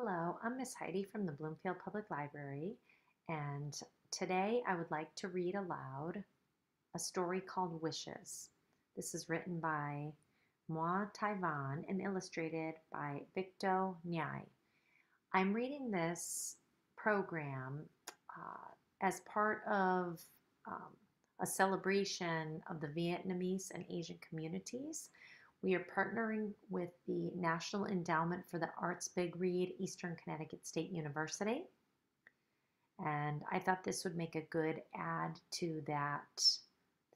Hello, I'm Miss Heidi from the Bloomfield Public Library, and today I would like to read aloud a story called Wishes. This is written by Moi Taiwan and illustrated by Victo Nhai. I'm reading this program as part of um, a celebration of the Vietnamese and Asian communities. We are partnering with the National Endowment for the Arts Big Read, Eastern Connecticut State University. And I thought this would make a good add to that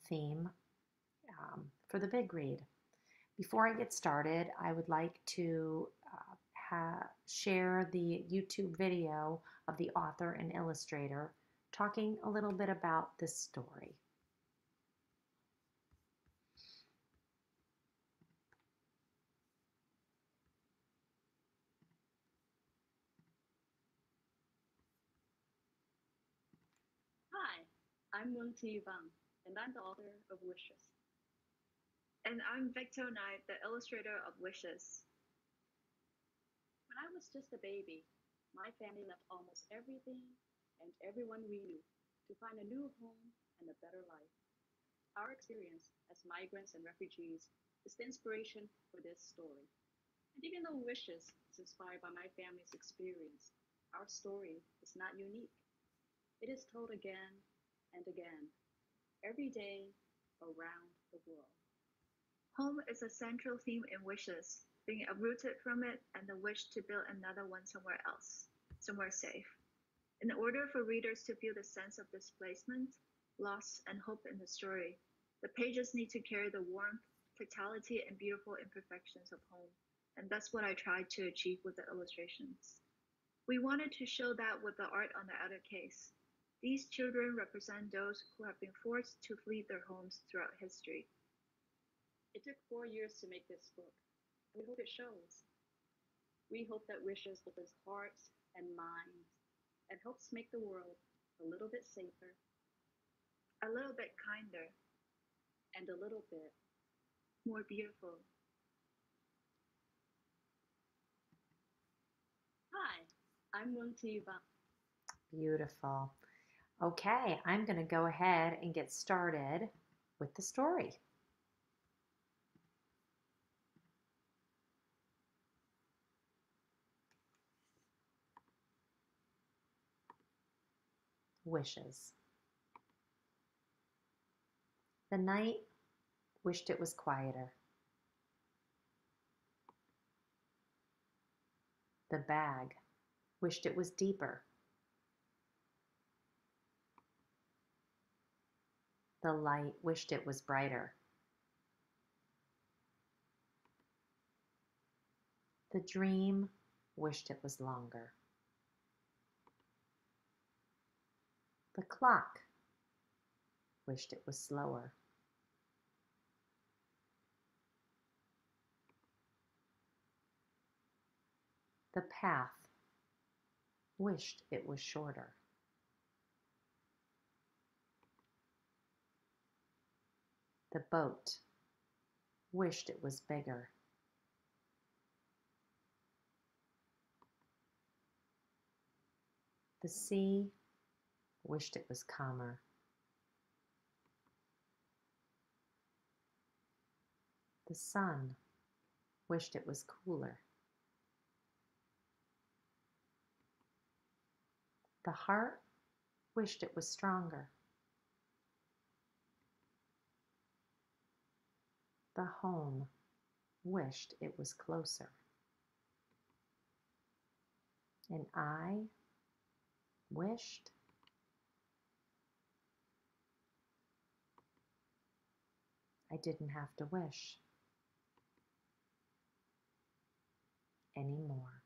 theme for the Big Read. Before I get started, I would like to share the YouTube video of the author and illustrator talking a little bit about this story. Hi, I'm Moon Bang, and I'm the author of Wishes. And I'm Victo Knight, the illustrator of Wishes. When I was just a baby, my family left almost everything and everyone we knew to find a new home and a better life. Our experience as migrants and refugees is the inspiration for this story. And even though Wishes is inspired by my family's experience, our story is not unique. It is told again and again, every day around the world. Home is a central theme in Wishes, being uprooted from it and the wish to build another one somewhere else, somewhere safe. In order for readers to feel the sense of displacement, loss, and hope in the story, the pages need to carry the warmth, vitality, and beautiful imperfections of home, and that's what I tried to achieve with the illustrations. We wanted to show that with the art on the outer case. These children represent those who have been forced to flee their homes throughout history. It took 4 years to make this book. We hope it shows. We hope that Wishes opens hearts and minds and helps make the world a little bit safer, A little bit kinder, and a little bit more beautiful. Hi, I'm Moon Bang. Beautiful. Okay, I'm going to go ahead and get started with the story. Wishes. The night wished it was quieter. The bag wished it was deeper. The light wished it was brighter. The dream wished it was longer. The clock wished it was slower. The path wished it was shorter. The boat wished it was bigger. The sea wished it was calmer. The sun wished it was cooler. The heart wished it was stronger. The home wished it was closer. And I wished I didn't have to wish anymore.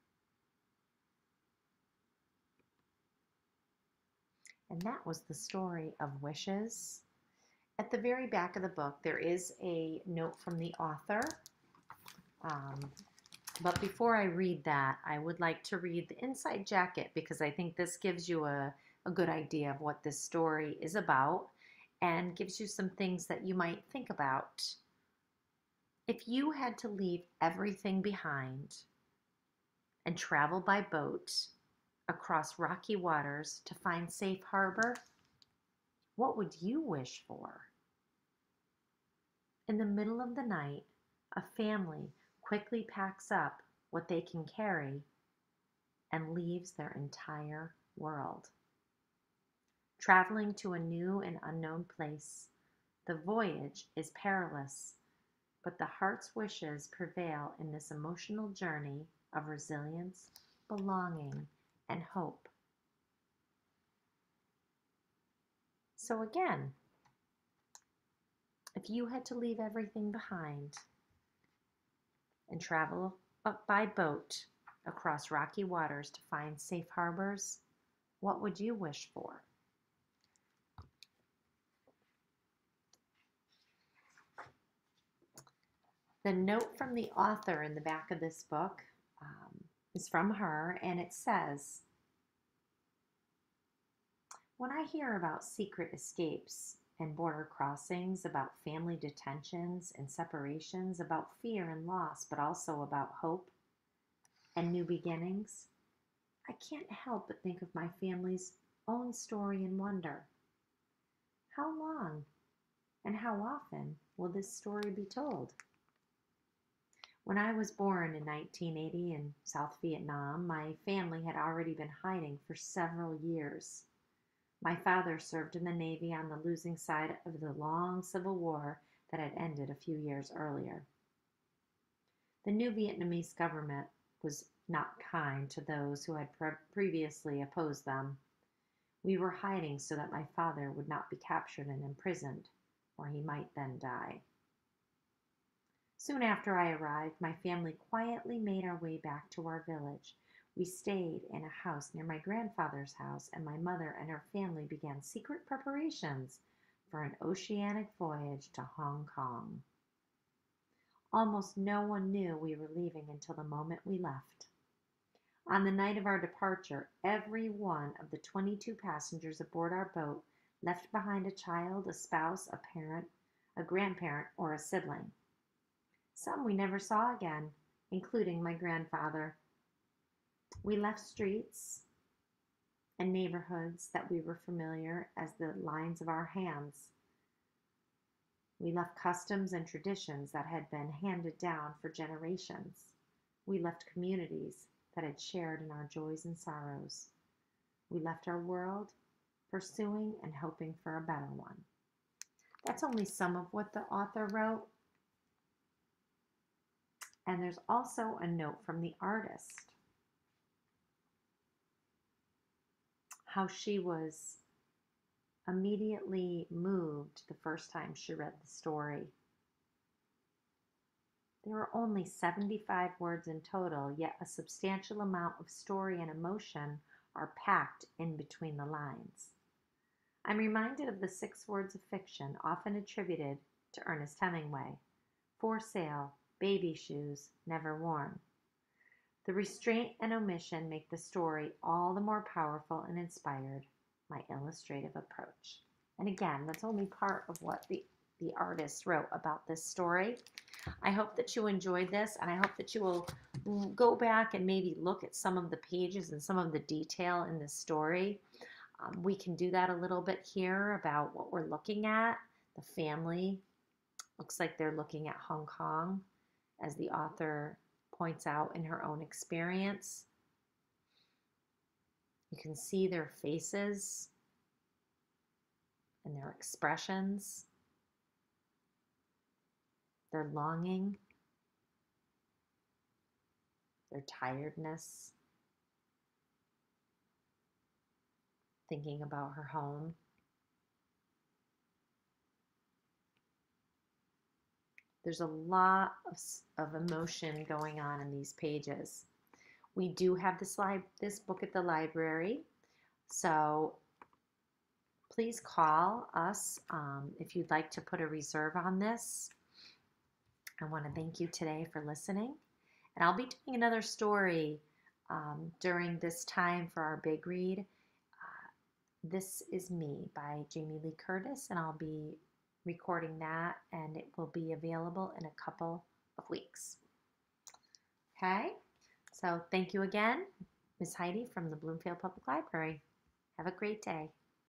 And that was the story of Wishes. At the very back of the book, there is a note from the author. But before I read that, I would like to read the inside jacket because I think this gives you a good idea of what this story is about and gives you some things that you might think about. If you had to leave everything behind and travel by boat across rocky waters to find safe harbor, what would you wish for? In the middle of the night, a family quickly packs up what they can carry and leaves their entire world. Traveling to a new and unknown place, the voyage is perilous, but the heart's wishes prevail in this emotional journey of resilience, belonging, and hope. So again, if you had to leave everything behind and travel up by boat across rocky waters to find safe harbors, what would you wish for? The note from the author in the back of this book is from her, and it says, "When I hear about secret escapes and border crossings, about family detentions and separations, about fear and loss, but also about hope and new beginnings, I can't help but think of my family's own story and wonder. How long and how often will this story be told? When I was born in 1980 in South Vietnam, my family had already been hiding for several years. My father served in the Navy on the losing side of the long Civil War that had ended a few years earlier. The new Vietnamese government was not kind to those who had previously opposed them. We were hiding so that my father would not be captured and imprisoned, or he might then die. Soon after I arrived, my family quietly made our way back to our village. We stayed in a house near my grandfather's house, and my mother and her family began secret preparations for an oceanic voyage to Hong Kong. Almost no one knew we were leaving until the moment we left. On the night of our departure, every one of the 22 passengers aboard our boat left behind a child, a spouse, a parent, a grandparent, or a sibling. Some we never saw again, including my grandfather. We left streets and neighborhoods that we were familiar as the lines of our hands. We left customs and traditions that had been handed down for generations. We left communities that had shared in our joys and sorrows. We left our world, pursuing and hoping for a better one." That's only some of what the author wrote. And there's also a note from the artist, how she was immediately moved the first time she read the story. There are only 75 words in total, yet a substantial amount of story and emotion are packed in between the lines. I'm reminded of the 6 words of fiction often attributed to Ernest Hemingway: "For sale, baby shoes, never worn." The restraint and omission make the story all the more powerful and inspired. My illustrative approach. And again, that's only part of what the artist wrote about this story. I hope that you enjoyed this, and I hope that you will go back and maybe look at some of the pages and some of the detail in this story. We can do that a little bit here about what we're looking at. The family looks like they're looking at Hong Kong, as the author points out in her own experience. You can see their faces and their expressions, their longing, their tiredness, thinking about her home. There's a lot of emotion going on in these pages. We do have this book at the library, so please call us if you'd like to put a reserve on this. I want to thank you today for listening, and I'll be doing another story during this time for our big read. This is Me by Jamie Lee Curtis, and I'll be recording that, and it will be available in a couple of weeks. Okay, So thank you again, Miss Heidi from the Bloomfield Public Library. Have a great day.